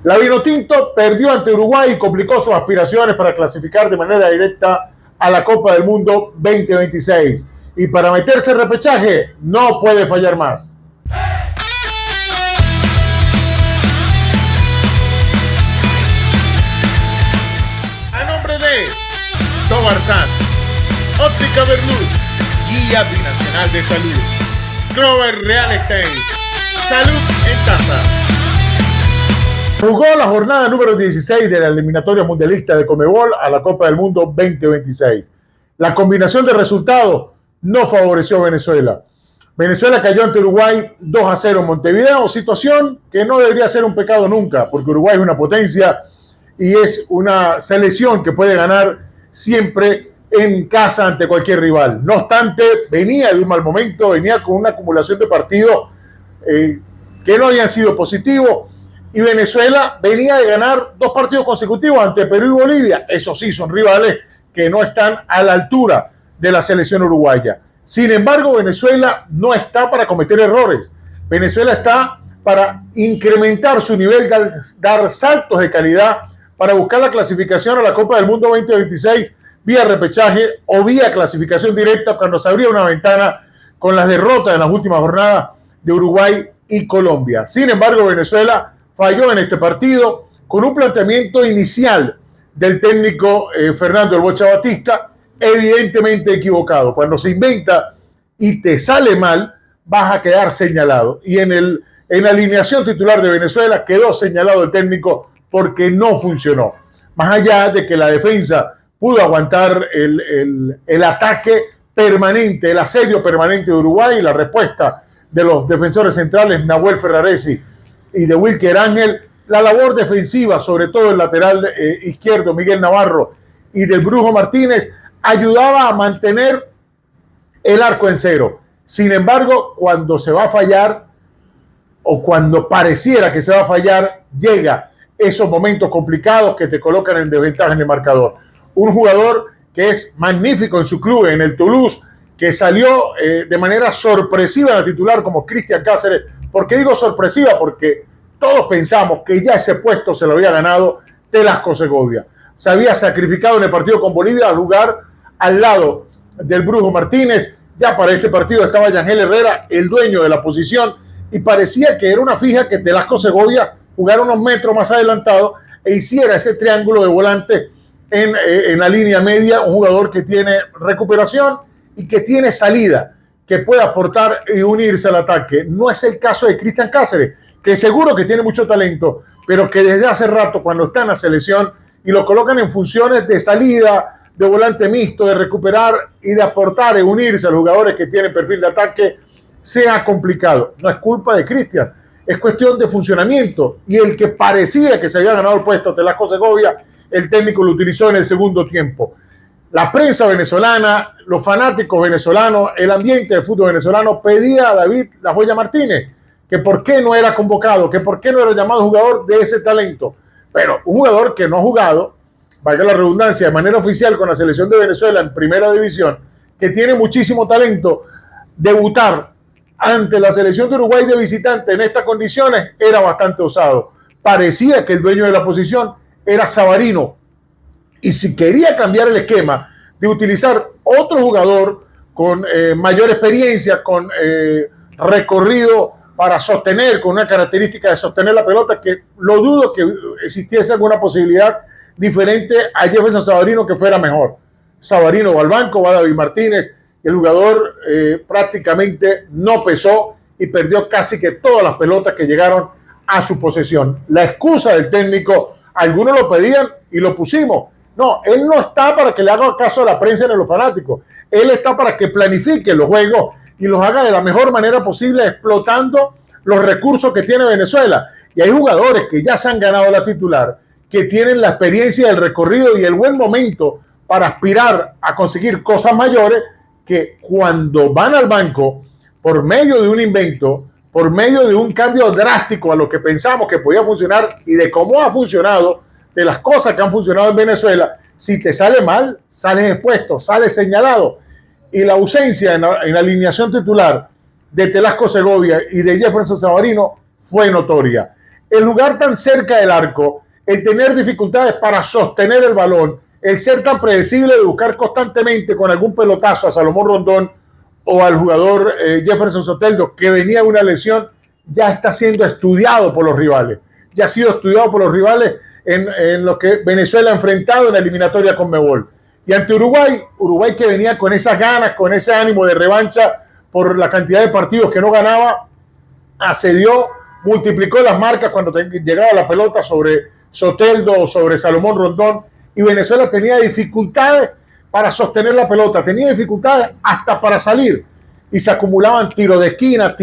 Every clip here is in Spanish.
La Vinotinto perdió ante Uruguay y complicó sus aspiraciones para clasificar de manera directa a la Copa del Mundo 2026. Y para meterse en repechaje, no puede fallar más. A nombre de Tobarzán, Óptica Berluz, Guía Binacional de Salud, Clover Real Estate, Salud en Casa. Jugó la jornada número 16 de la eliminatoria mundialista de Conmebol a la Copa del Mundo 2026. La combinación de resultados no favoreció a Venezuela. Venezuela cayó ante Uruguay 2-0 en Montevideo, situación que no debería ser un pecado nunca, porque Uruguay es una potencia y es una selección que puede ganar siempre en casa ante cualquier rival. No obstante, venía de un mal momento, venía con una acumulación de partidos que no habían sido positivos. Y Venezuela venía de ganar 2 partidos consecutivos ante Perú y Bolivia. Eso sí, son rivales que no están a la altura de la selección uruguaya. Sin embargo, Venezuela no está para cometer errores. Venezuela está para incrementar su nivel, dar saltos de calidad para buscar la clasificación a la Copa del Mundo 2026 vía repechaje o vía clasificación directa cuando se abría una ventana con las derrotas en las últimas jornadas de Uruguay y Colombia. Sin embargo, Venezuela falló en este partido con un planteamiento inicial del técnico Fernando El Bocha Batista, evidentemente equivocado. Cuando se inventa y te sale mal, vas a quedar señalado. Y en la alineación titular de Venezuela quedó señalado el técnico porque no funcionó. Más allá de que la defensa pudo aguantar el ataque permanente, el asedio permanente de Uruguay y la respuesta de los defensores centrales Nahuel Ferraresi y de Wilker Ángel, la labor defensiva, sobre todo el lateral izquierdo Miguel Navarro y del Brujo Martínez, ayudaba a mantener el arco en cero. Sin embargo, cuando se va a fallar o cuando pareciera que se va a fallar, llega esos momentos complicados que te colocan en desventaja en el marcador. Un jugador que es magnífico en su club, en el Toulouse, que salió de manera sorpresiva a titular como Cristian Cáceres. ¿Por qué digo sorpresiva? Porque todos pensamos que ya ese puesto se lo había ganado Telasco Segovia. Se había sacrificado en el partido con Bolivia al jugar al lado del Brujo Martínez. Ya para este partido estaba Yangel Herrera, el dueño de la posición, y parecía que era una fija que Telasco Segovia jugara unos metros más adelantado e hiciera ese triángulo de volante en la línea media, un jugador que tiene recuperación y que tiene salida, que puede aportar y unirse al ataque. No es el caso de Cristian Cáceres, que seguro que tiene mucho talento, pero que desde hace rato, cuando está en la selección y lo colocan en funciones de salida, de volante mixto, de recuperar y de aportar y unirse a los jugadores que tienen perfil de ataque, sea complicado. No es culpa de Cristian, es cuestión de funcionamiento. Y el que parecía que se había ganado el puesto, Telasco Segovia, el técnico lo utilizó en el segundo tiempo. La prensa venezolana, los fanáticos venezolanos, el ambiente del fútbol venezolano pedía a David La Joya Martínez que por qué no era convocado, que por qué no era llamado jugador de ese talento. Pero un jugador que no ha jugado, valga la redundancia, de manera oficial con la selección de Venezuela en primera división, que tiene muchísimo talento, debutar ante la selección de Uruguay de visitante en estas condiciones era bastante osado. Parecía que el dueño de la posición era Savarino. Y si quería cambiar el esquema de utilizar otro jugador con mayor experiencia, con recorrido para sostener, con una característica de sostener la pelota, que lo dudo que existiese alguna posibilidad diferente a Jefferson Savarino que fuera mejor. Savarino va al banco, va David Martínez, y el jugador prácticamente no pesó y perdió casi que todas las pelotas que llegaron a su posesión. La excusa del técnico, algunos lo pedían y lo pusimos. No, él no está para que le haga caso a la prensa ni a los fanáticos. Él está para que planifique los juegos y los haga de la mejor manera posible, explotando los recursos que tiene Venezuela. Y hay jugadores que ya se han ganado la titular, que tienen la experiencia, el recorrido y el buen momento para aspirar a conseguir cosas mayores, que cuando van al banco, por medio de un invento, por medio de un cambio drástico a lo que pensamos que podía funcionar y de cómo ha funcionado, de las cosas que han funcionado en Venezuela, si te sale mal, sales expuesto, sales señalado. Y la ausencia en la alineación titular de Telasco Segovia y de Jefferson Savarino fue notoria. el jugar tan cerca del arco, el tener dificultades para sostener el balón, el ser tan predecible de buscar constantemente con algún pelotazo a Salomón Rondón o al jugador Jefferson Soteldo, que venía de una lesión, ya está siendo estudiado por los rivales. Ya ha sido estudiado por los rivales en lo que Venezuela ha enfrentado en la eliminatoria Conmebol. Y ante Uruguay que venía con esas ganas, con ese ánimo de revancha por la cantidad de partidos que no ganaba, asedió, multiplicó las marcas cuando llegaba la pelota sobre Soteldo o sobre Salomón Rondón, y Venezuela tenía dificultades para sostener la pelota, tenía dificultades hasta para salir, y se acumulaban tiro de esquina,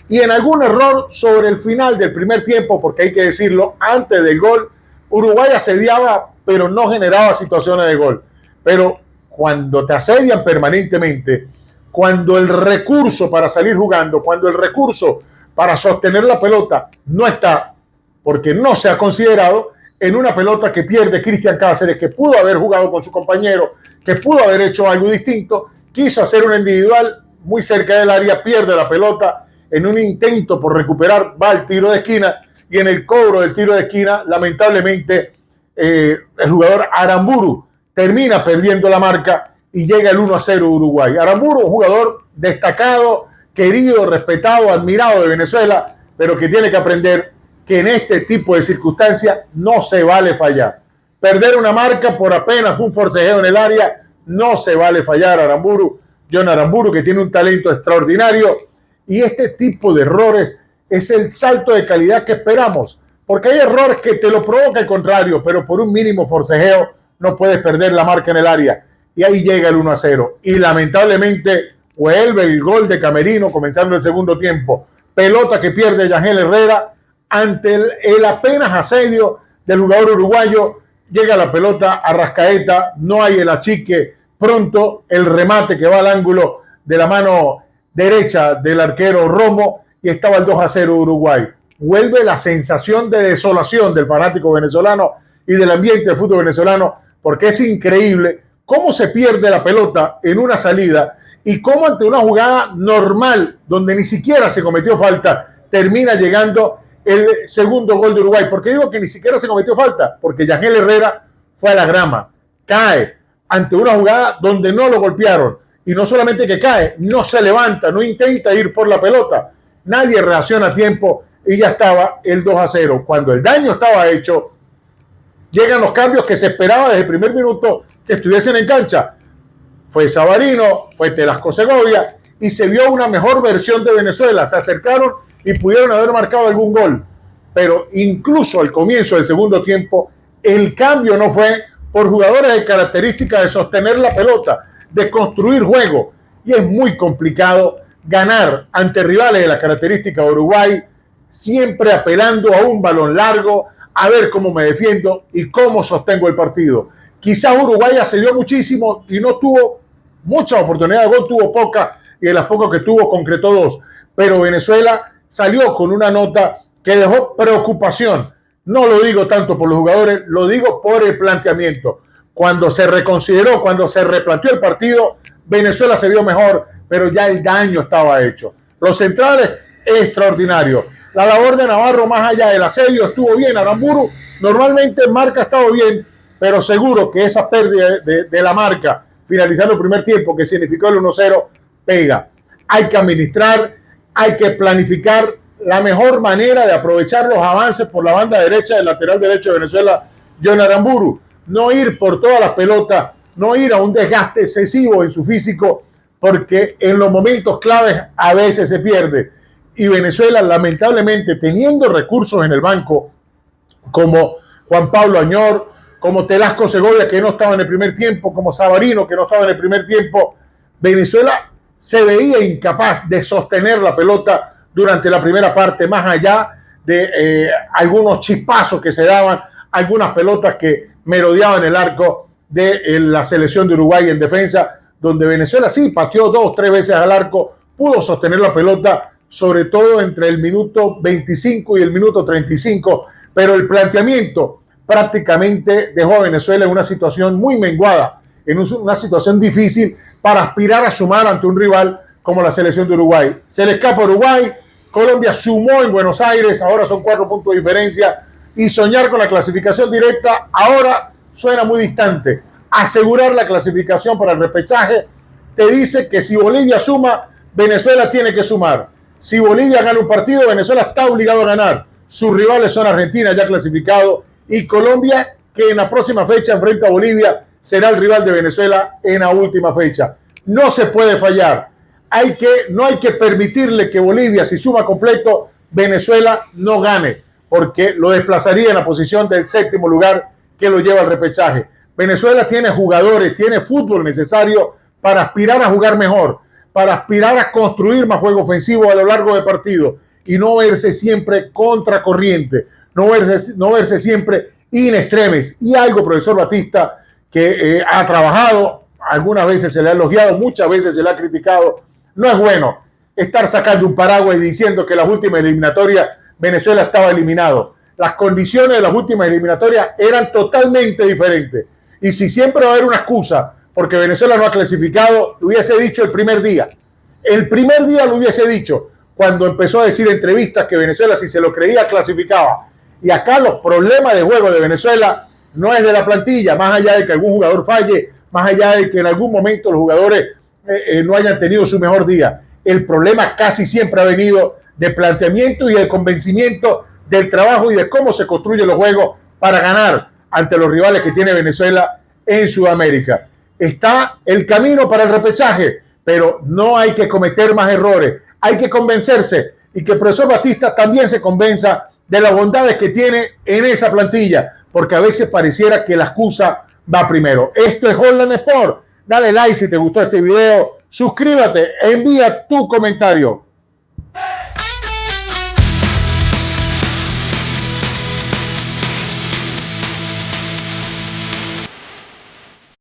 y en algún error sobre el final del primer tiempo, porque hay que decirlo, antes del gol, Uruguay asediaba, pero no generaba situaciones de gol. Pero cuando te asedian permanentemente, cuando el recurso para salir jugando, cuando el recurso para sostener la pelota no está, porque no se ha considerado, en una pelota que pierde Cristian Cáceres, que pudo haber jugado con su compañero, que pudo haber hecho algo distinto, quiso hacer una individual muy cerca del área, pierde la pelota, en un intento por recuperar va al tiro de esquina, y en el cobro del tiro de esquina, lamentablemente, el jugador Aramburu termina perdiendo la marca y llega el 1-0 Uruguay. Aramburu, un jugador destacado, querido, respetado, admirado de Venezuela, pero que tiene que aprender que en este tipo de circunstancias no se vale fallar. Perder una marca por apenas un forcejeo en el área, no se vale fallar. Aramburu, John Aramburu, que tiene un talento extraordinario, y este tipo de errores es el salto de calidad que esperamos, porque hay errores que te lo provoca el contrario, pero por un mínimo forcejeo no puedes perder la marca en el área, y ahí llega el 1-0, y lamentablemente vuelve el gol de Camerino comenzando el segundo tiempo, pelota que pierde Yangel Herrera ante el apenas asedio del jugador uruguayo, llega la pelota a Rascaeta, no hay el achique pronto, el remate que va al ángulo de la mano derecha del arquero Romo, y estaba el 2-0 Uruguay. Vuelve la sensación de desolación del fanático venezolano y del ambiente del fútbol venezolano, porque es increíble cómo se pierde la pelota en una salida y cómo ante una jugada normal, donde ni siquiera se cometió falta, termina llegando el segundo gol de Uruguay. ¿Por qué digo que ni siquiera se cometió falta? Porque Yangel Herrera fue a la grama, cae ante una jugada donde no lo golpearon, y no solamente que cae, no se levanta, no intenta ir por la pelota, nadie reacciona a tiempo y ya estaba el 2-0. Cuando el daño estaba hecho, llegan los cambios que se esperaba desde el primer minuto que estuviesen en cancha. Fue Savarino, fue Telasco Segovia, y se vio una mejor versión de Venezuela. Se acercaron y pudieron haber marcado algún gol. Pero incluso al comienzo del segundo tiempo, el cambio no fue por jugadores de características de sostener la pelota, de construir juego. Y es muy complicado ganar ante rivales de las características de Uruguay, siempre apelando a un balón largo, a ver cómo me defiendo y cómo sostengo el partido. Quizás Uruguay asedió muchísimo y no tuvo muchas oportunidades de gol, tuvo pocas, y de las pocas que tuvo concretó 2. Pero Venezuela salió con una nota que dejó preocupación. No lo digo tanto por los jugadores, lo digo por el planteamiento. Cuando se reconsideró, cuando se replanteó el partido, Venezuela se vio mejor, pero ya el daño estaba hecho. Los centrales, extraordinarios. La labor de Navarro, más allá del asedio, estuvo bien. Aramburu normalmente marca estaba bien, pero seguro que esa pérdida de la marca, finalizando el primer tiempo, que significó el 1-0, pega. Hay que administrar, hay que planificar la mejor manera de aprovechar los avances por la banda derecha del lateral derecho de Venezuela, John Aramburu. No ir por todas las pelotas, no ir a un desgaste excesivo en su físico, porque en los momentos claves a veces se pierde. Y Venezuela, lamentablemente, teniendo recursos en el banco, como Juan Pablo Añor, como Telasco Segovia, que no estaba en el primer tiempo, como Savarino, que no estaba en el primer tiempo, Venezuela se veía incapaz de sostener la pelota durante la primera parte, más allá de algunos chispazos que se daban, algunas pelotas que merodeaban el arco de la selección de Uruguay en defensa, donde Venezuela sí pateó 2-3 veces al arco, pudo sostener la pelota, sobre todo entre el minuto 25 y el minuto 35, pero el planteamiento prácticamente dejó a Venezuela en una situación muy menguada, en una situación difícil para aspirar a sumar ante un rival como la selección de Uruguay. Se le escapa a Uruguay Colombia sumó en Buenos Aires, ahora son 4 puntos de diferencia, y soñar con la clasificación directa ahora suena muy distante. Asegurar la clasificación para el repechaje te dice que si Bolivia suma, Venezuela tiene que sumar. Si Bolivia gana un partido, Venezuela está obligado a ganar. Sus rivales son Argentina, ya clasificado, y Colombia, que en la próxima fecha enfrenta a Bolivia, será el rival de Venezuela en la última fecha. No se puede fallar. No hay que permitirle que Bolivia, si suma completo, Venezuela no gane, porque lo desplazaría en la posición del 7º lugar que lo lleva al repechaje. Venezuela tiene jugadores, tiene fútbol necesario para aspirar a jugar mejor, para aspirar a construir más juego ofensivo a lo largo del partido y no verse siempre contracorriente, no verse siempre in extremis. Y algo, profesor Batista, que ha trabajado, algunas veces se le ha elogiado, muchas veces se le ha criticado. No es bueno estar sacando un paraguas y diciendo que en las últimas eliminatorias Venezuela estaba eliminado. Las condiciones de las últimas eliminatorias eran totalmente diferentes. Y si siempre va a haber una excusa porque Venezuela no ha clasificado, lo hubiese dicho el primer día. El primer día lo hubiese dicho, cuando empezó a decir en entrevistas que Venezuela, si se lo creía, clasificaba. Y acá los problemas de juego de Venezuela no es de la plantilla, más allá de que algún jugador falle, más allá de que en algún momento los jugadores no hayan tenido su mejor día. El problema casi siempre ha venido de planteamiento y de convencimiento del trabajo y de cómo se construyen los juegos para ganar ante los rivales que tiene Venezuela en Sudamérica. Está el camino para el repechaje, pero no hay que cometer más errores. Hay que convencerse y que el profesor Batista también se convenza de las bondades que tiene en esa plantilla, porque a veces pareciera que la excusa va primero. Esto es Holland Sport. Dale like si te gustó este video, suscríbete, envía tu comentario.